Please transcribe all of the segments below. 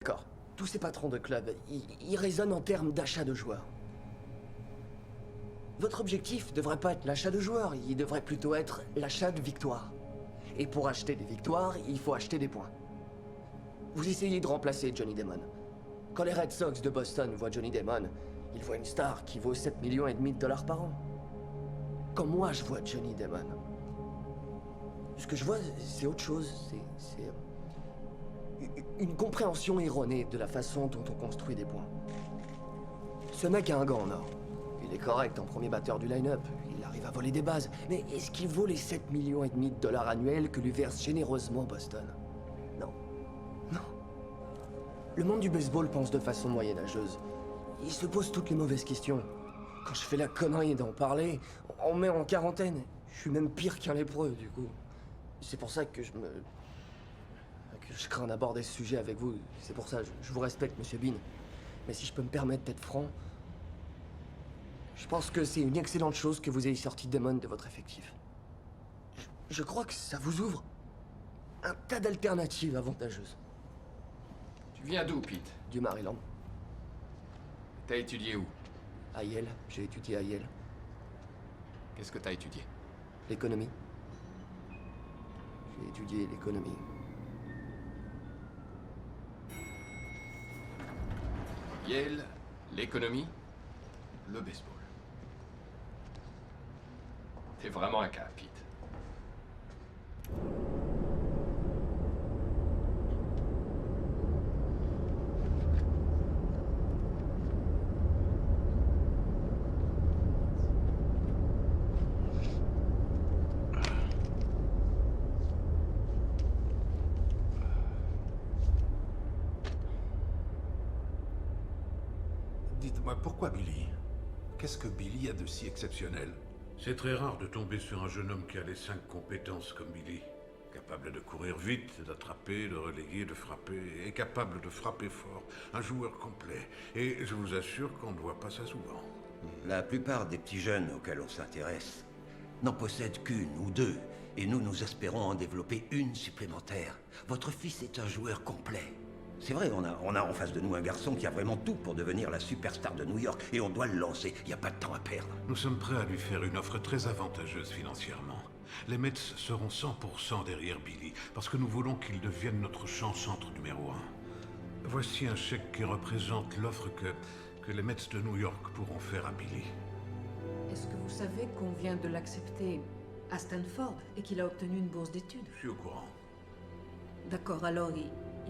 D'accord. Tous ces patrons de club, ils raisonnent en termes d'achat de joueurs. Votre objectif devrait pas être l'achat de joueurs, il devrait plutôt être l'achat de victoires. Et pour acheter des victoires, il faut acheter des points. Vous essayez de remplacer Johnny Damon. Quand les Red Sox de Boston voient Johnny Damon, ils voient une star qui vaut 7,5 millions de dollars par an. Quand moi je vois Johnny Damon, ce que je vois, c'est autre chose. C'est une compréhension erronée de la façon dont on construit des points. Ce mec a un gant en or. Il est correct en premier batteur du line-up. Il arrive à voler des bases. Mais est-ce qu'il vaut les 7,5 millions de dollars annuels que lui verse généreusement Boston? Non. Non. Le monde du baseball pense de façon moyenâgeuse. Il se pose toutes les mauvaises questions. Quand je fais la connerie d'en parler, on me met en quarantaine. Je suis même pire qu'un lépreux, du coup. C'est pour ça que je crains d'aborder ce sujet avec vous. C'est pour ça, je vous respecte, Monsieur Bean. Mais si je peux me permettre d'être franc, je pense que c'est une excellente chose que vous ayez sorti Damon de votre effectif. Je crois que ça vous ouvre un tas d'alternatives avantageuses. Tu viens d'où, Pete? Du Maryland. T'as étudié où? À Yale, j'ai étudié à Yale. Qu'est-ce que t'as étudié? L'économie. J'ai étudié l'économie. Yale, l'économie, le baseball. T'es vraiment un cas, Pete. Dites-moi, pourquoi Billy? Qu'est-ce que Billy a de si exceptionnel? C'est très rare de tomber sur un jeune homme qui a les 5 compétences comme Billy. Capable de courir vite, d'attraper, de reléguer, de frapper, et capable de frapper fort. Un joueur complet. Et je vous assure qu'on ne voit pas ça souvent. La plupart des petits jeunes auxquels on s'intéresse n'en possèdent qu'une ou deux, et nous espérons en développer une supplémentaire. Votre fils est un joueur complet. C'est vrai, on a en face de nous un garçon qui a vraiment tout pour devenir la superstar de New York, et on doit le lancer. Il n'y a pas de temps à perdre. Nous sommes prêts à lui faire une offre très avantageuse financièrement. Les Mets seront 100% derrière Billy, parce que nous voulons qu'il devienne notre champ-centre numéro 1. Voici un chèque qui représente l'offre que les Mets de New York pourront faire à Billy. Est-ce que vous savez qu'on vient de l'accepter à Stanford et qu'il a obtenu une bourse d'études? Je suis au courant. D'accord, alors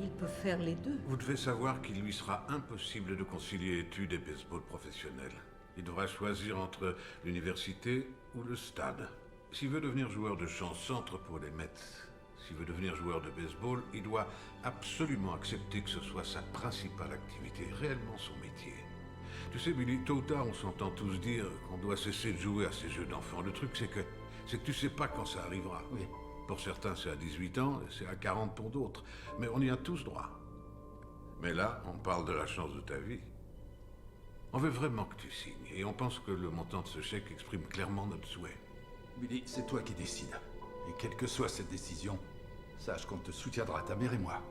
il peut faire les deux. Vous devez savoir qu'il lui sera impossible de concilier études et baseball professionnel. Il devra choisir entre l'université ou le stade. S'il veut devenir joueur de champ-centre pour les Mets, s'il veut devenir joueur de baseball, il doit absolument accepter que ce soit sa principale activité, réellement son métier. Tu sais, Billy, tôt ou tard, on s'entend tous dire qu'on doit cesser de jouer à ces jeux d'enfants. Le truc, c'est que tu sais pas quand ça arrivera. Oui. Pour certains, c'est à 18 ans, et c'est à 40 pour d'autres. Mais on y a tous droit. Mais là, on parle de la chance de ta vie. On veut vraiment que tu signes, et on pense que le montant de ce chèque exprime clairement notre souhait. Billy, c'est toi qui décides. Et quelle que soit cette décision, sache qu'on te soutiendra, ta mère et moi.